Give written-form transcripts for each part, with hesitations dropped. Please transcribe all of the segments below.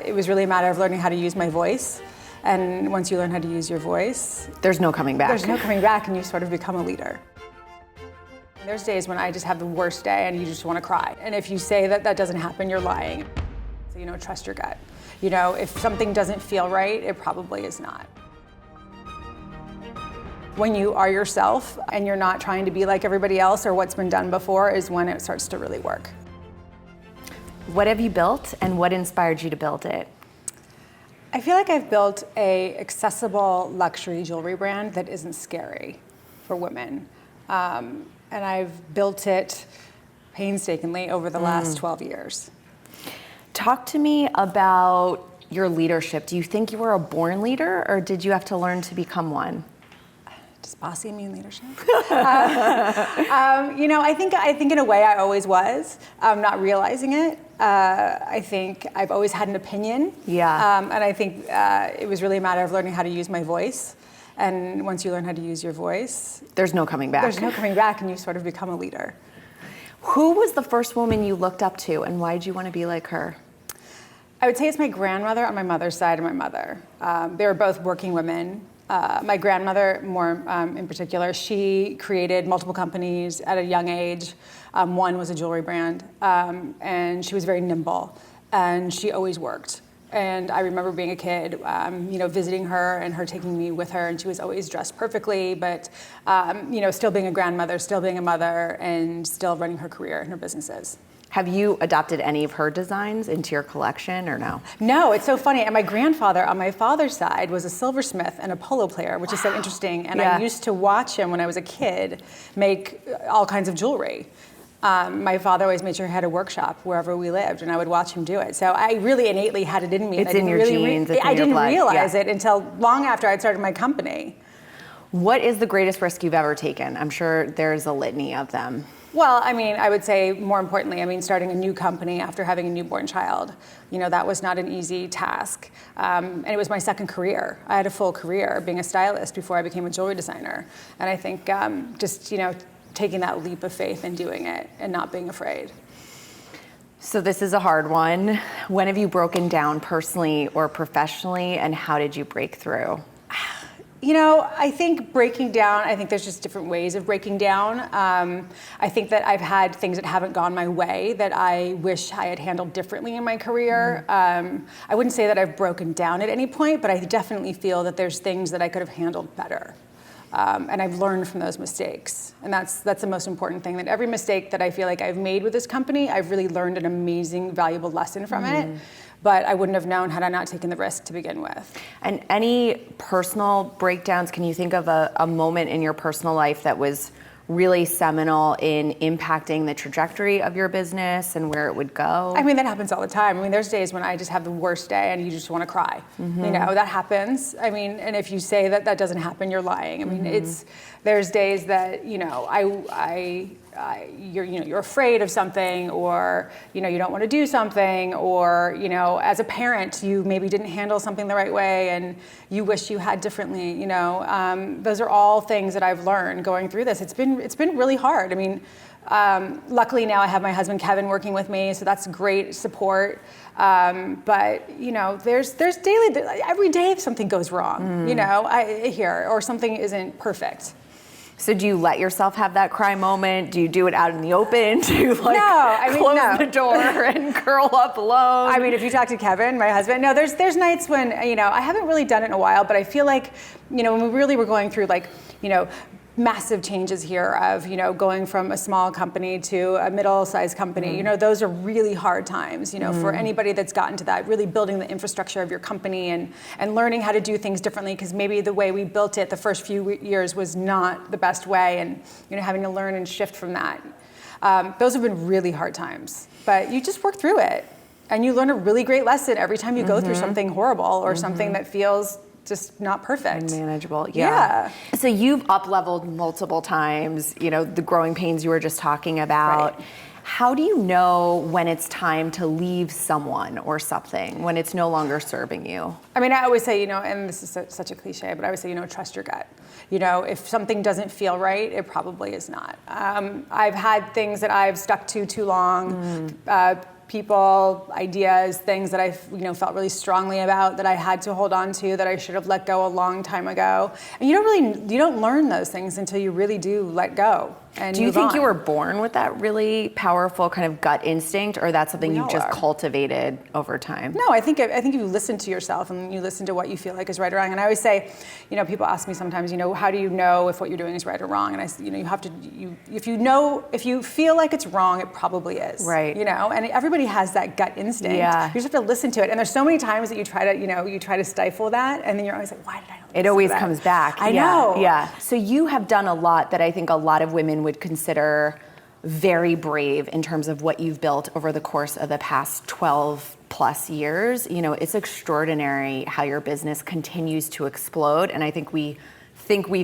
It was really a matter of learning how to use my voice. And once you learn how to use your voice, there's no coming back. There's no coming back, and you sort of become a leader. There's days when I just have the worst day and you just want to cry. And if you say that that doesn't happen, you're lying. So, trust your gut. If something doesn't feel right, it probably is not. When you are yourself and you're not trying to be like everybody else or what's been done before is when it starts to really work. What have you built and what inspired you to build it? I feel like I've built a accessible luxury jewelry brand that isn't scary for women. And I've built it painstakingly over the last 12 years. Talk to me about your leadership. Do you think you were a born leader or did you have to learn to become one? Does bossy mean leadership? I think in a way I always was, not realizing it. I think I've always had an opinion. Yeah. And I think it was really a matter of learning how to use my voice. And once you learn how to use your voice, there's no coming back. There's no coming back, and you sort of become a leader. Who was the first woman you looked up to, and why did you want to be like her? I would say it's my grandmother on my mother's side and my mother. They were both working women. My grandmother, more in particular, she created multiple companies at a young age. One was a jewelry brand, and she was very nimble, and she always worked. And I remember being a kid, visiting her and her taking me with her, and she was always dressed perfectly, but still being a grandmother, still being a mother, and still running her career and her businesses. Have you adopted any of her designs into your collection or no? No, it's so funny. And my grandfather on my father's side was a silversmith and a polo player, which is so interesting. And I used to watch him when I was a kid make all kinds of jewelry. My father always made sure he had a workshop wherever we lived, and I would watch him do it. So I really innately had it in me. It's in your genes, it's in I didn't your blood. realize it until long after I'd started my company. What is the greatest risk you've ever taken? I'm sure there's a litany of them. Well, I would say more importantly, starting a new company after having a newborn child, that was not an easy task. And it was my second career. I had a full career being a stylist before I became a jewelry designer. And I think taking that leap of faith and doing it and not being afraid. So this is a hard one. When have you broken down personally or professionally, and how did you break through? I think breaking down, I think there's just different ways of breaking down. I think that I've had things that haven't gone my way that I wish I had handled differently in my career. I wouldn't say that I've broken down at any point, but I definitely feel that there's things that I could have handled better. And I've learned from those mistakes. And that's the most important thing, that every mistake that I feel like I've made with this company, I've really learned an amazing, valuable lesson from it. But I wouldn't have known had I not taken the risk to begin with. And any personal breakdowns, can you think of a moment in your personal life that was really seminal in impacting the trajectory of your business and where it would go? That happens all the time. There's days when I just have the worst day and you just want to cry. That happens. And if you say that that doesn't happen, you're lying. There's days that, you're afraid of something, or you don't want to do something, or as a parent you maybe didn't handle something the right way and you wish you had differently. Those are all things that I've learned going through this. It's been really hard. Luckily now I have my husband Kevin working with me, so that's great support. But there's daily, every day if something goes wrong, or something isn't perfect. So do you let yourself have that cry moment? Do you do it out in the open? Do you close the door and curl up alone? If you talk to Kevin, my husband, no, there's nights when, I haven't really done it in a while, but I feel like, when we really were going through massive changes here of, going from a small company to a middle-sized company, those are really hard times, for anybody that's gotten to that, really building the infrastructure of your company and learning how to do things differently, because maybe the way we built it the first few years was not the best way, and, having to learn and shift from that. Those have been really hard times, but you just work through it, and you learn a really great lesson every time you go through something horrible or something that feels just not perfect. Unmanageable, yeah. So you've up-leveled multiple times, the growing pains you were just talking about. Right. How do you know when it's time to leave someone or something, when it's no longer serving you? I mean, I always say, and this is such a cliche, but I always say, trust your gut. If something doesn't feel right, it probably is not. I've had things that I've stuck to too long, people, ideas, things that I felt really strongly about that I had to hold on to that I should have let go a long time ago. And you don't learn those things until you really do let go. And do you think you were born with that really powerful kind of gut instinct, or that's something you just cultivated over time? No, I think you listen to yourself and you listen to what you feel like is right or wrong. And I always say, people ask me sometimes, how do you know if what you're doing is right or wrong? And I say, you have to, if you feel like it's wrong, it probably is. Right. And everybody has that gut instinct. Yeah. You just have to listen to it. And there's so many times that you try to stifle that, and then you're always like, why did I not listen It always to that? comes back. I know. Yeah. So you have done a lot that I think a lot of women would consider very brave in terms of what you've built over the course of the past 12 plus years. It's extraordinary how your business continues to explode. And I think we've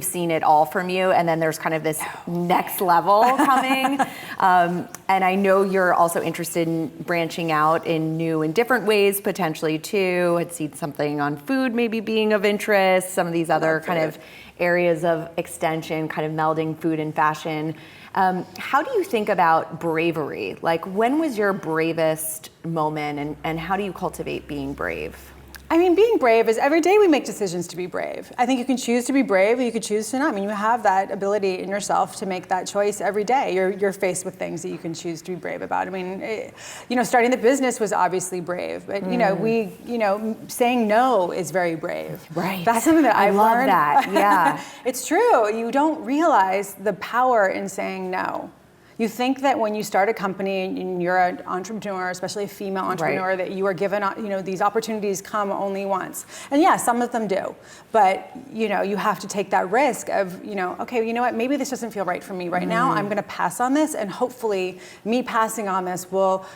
seen it all from you, and then there's kind of this next level coming. And I know you're also interested in branching out in new and different ways potentially too. I'd seen something on food maybe being of interest, some of these other kind of areas of extension, kind of melding food and fashion. How do you think about bravery? Like, when was your bravest moment, and how do you cultivate being brave? I mean, being brave is every day we make decisions to be brave. I think you can choose to be brave, or you could choose to not. I mean, you have that ability in yourself to make that choice every day. You're faced with things that you can choose to be brave about. I mean, starting the business was obviously brave, but saying no is very brave. Right. That's something that I've love learned. That. Yeah. It's true. You don't realize the power in saying no. You think that when you start a company and you're an entrepreneur, especially a female entrepreneur, right, that you are given, these opportunities come only once. And yeah, some of them do. But, you have to take that risk of, okay, you know what, maybe this doesn't feel right for me right now. I'm going to pass on this, and hopefully me passing on this will,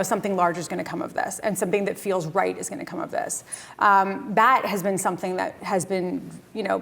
something larger is going to come of this, and something that feels right is going to come of this. That has been something that has been,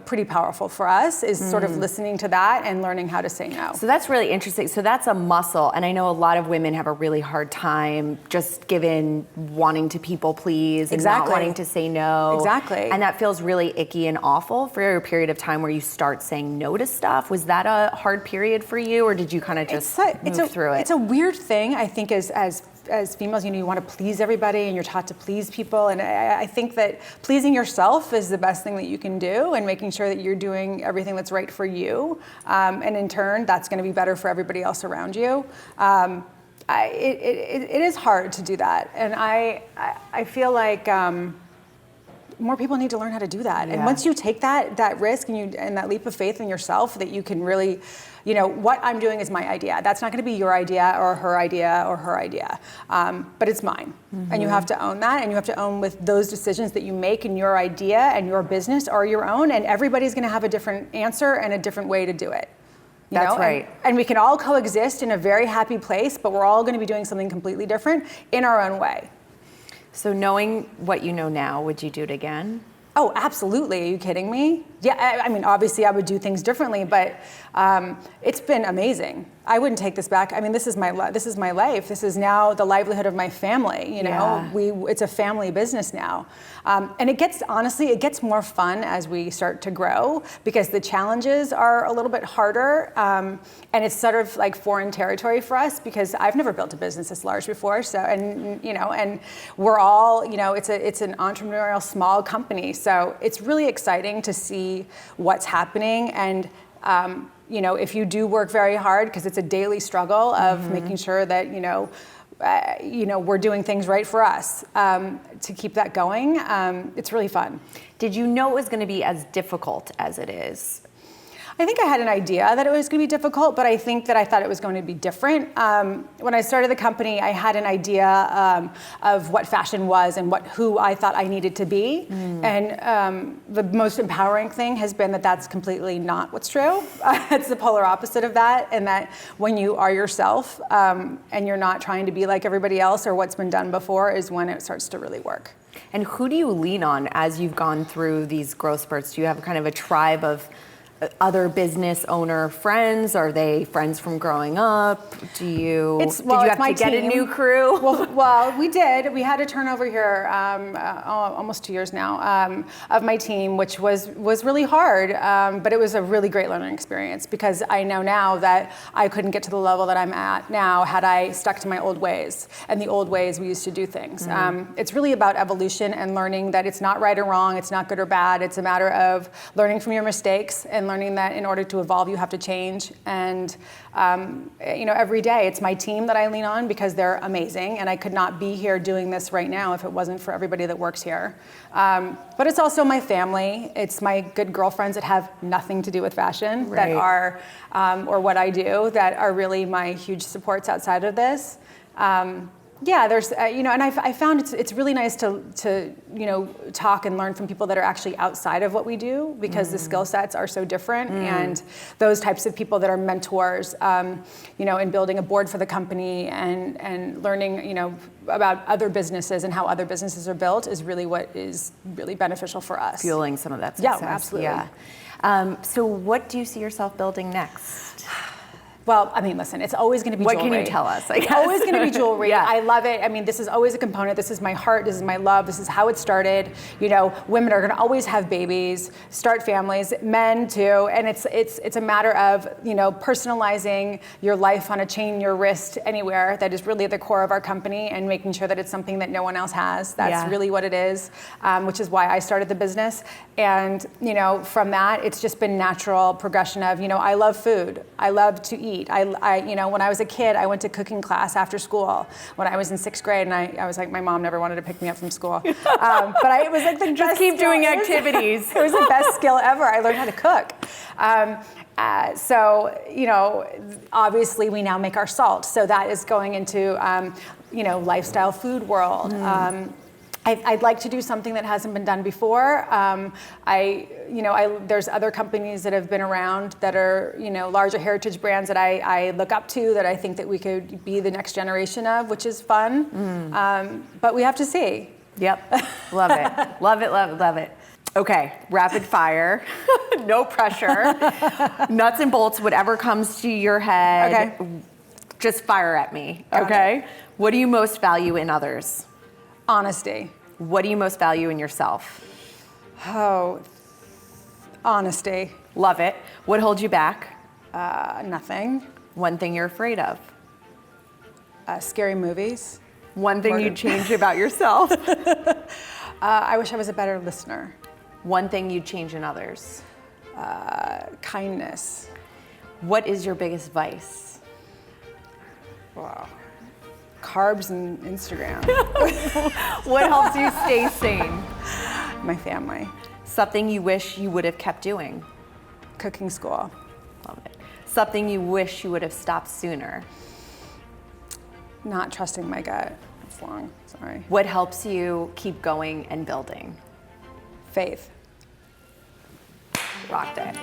pretty powerful for us, is sort of listening to that and learning how to say no. So that's really interesting. So that's a muscle, and I know a lot of women have a really hard time just given wanting to people please and not wanting to say no. Exactly. And that feels really icky and awful for a period of time where you start saying no to stuff. Was that a hard period for you, or did you kind of just move through it? It's a weird thing, I think, as females, you want to please everybody, and you're taught to please people. And I think that pleasing yourself is the best thing that you can do, and making sure that you're doing everything that's right for you. And in turn, that's going to be better for everybody else around you. It is hard to do that. And I feel like more people need to learn how to do that. Yeah. And once you take that risk and that leap of faith in yourself, that you can really, what I'm doing is my idea. That's not going to be your idea or her idea, but it's mine. Mm-hmm. And you have to own that, and you have to own with those decisions that you make, and your idea and your business are your own, and everybody's going to have a different answer and a different way to do it. That's right. And we can all coexist in a very happy place, but we're all going to be doing something completely different in our own way. So knowing what you know now, would you do it again? Oh, absolutely. Are you kidding me? Yeah, I mean, obviously I would do things differently, but it's been amazing. I wouldn't take this back. I mean, this is my life. This is now the livelihood of my family. Yeah. It's a family business now. And it gets more fun as we start to grow, because the challenges are a little bit harder. And it's sort of like foreign territory for us, because I've never built a business this large before. So, and we're all, it's an entrepreneurial small company. So it's really exciting to see what's happening. And, if you do work very hard, because it's a daily struggle of making sure that, we're doing things right for us, to keep that going. It's really fun. Did you know it was going to be as difficult as it is? I think I had an idea that it was going to be difficult, but I think that I thought it was going to be different. When I started the company, I had an idea of what fashion was and who I thought I needed to be. And the most empowering thing has been that that's completely not what's true. It's the polar opposite of that, and that when you are yourself and you're not trying to be like everybody else or what's been done before, is when it starts to really work. And who do you lean on as you've gone through these growth spurts? Do you have kind of a tribe of other business owner friends? Are they friends from growing up? Did you have to get a new crew? Well, we did. We had a turnover here almost 2 years now of my team, which was really hard, but it was a really great learning experience because I know now that I couldn't get to the level that I'm at now had I stuck to my old ways and the old ways we used to do things. It's really about evolution and learning that it's not right or wrong, it's not good or bad. It's a matter of learning from your mistakes and learning that in order to evolve, you have to change. And every day it's my team that I lean on because they're amazing, and I could not be here doing this right now if it wasn't for everybody that works here. But it's also my family. It's my good girlfriends that have nothing to do with fashion, that are, or what I do, that are really my huge supports outside of this. There's, and I found it's really nice to talk and learn from people that are actually outside of what we do, because the skill sets are so different, and those types of people that are mentors, in building a board for the company and learning, about other businesses and how other businesses are built is really what is really beneficial for us. Fueling some of that success. Yeah, absolutely. Yeah. So what do you see yourself building next? Well, I mean, listen, it's always going to be jewelry. What can you tell us? It's always going to be jewelry. Yeah. I love it. I mean, this is always a component. This is my heart. This is my love. This is how it started. Women are going to always have babies, start families, men too. And it's a matter of, personalizing your life on a chain in your wrist anywhere. That is really at the core of our company, and making sure that it's something that no one else has. That's really what it is, which is why I started the business. And, from that, it's just been natural progression of, I love food. I love to eat. When I was a kid, I went to cooking class after school when I was in 6th grade, and I was like, my mom never wanted to pick me up from school. But it was like the just best keep skill. doing activities. It was the best skill ever. I learned how to cook. Obviously we now make our salt. So that is going into, lifestyle food world. I'd like to do something that hasn't been done before. There's other companies that have been around that are, larger heritage brands that I look up to, that I think that we could be the next generation of, which is fun. But we have to see. Yep, love it, love it, love it, love it. Okay, rapid fire, no pressure, nuts and bolts, whatever comes to your head, just fire at me, okay? What do you most value in others? Honesty. What do you most value in yourself? Oh, honesty. Love it. What holds you back? Nothing. One thing you're afraid of? Scary movies. One thing you'd change about yourself? I wish I was a better listener. One thing you'd change in others? Kindness. What is your biggest vice? Wow. Carbs and Instagram. What helps you stay sane? My family. Something you wish you would have kept doing? Cooking school. Love it. Something you wish you would have stopped sooner? Not trusting my gut. It's long, sorry. What helps you keep going and building? Faith. Rocked it.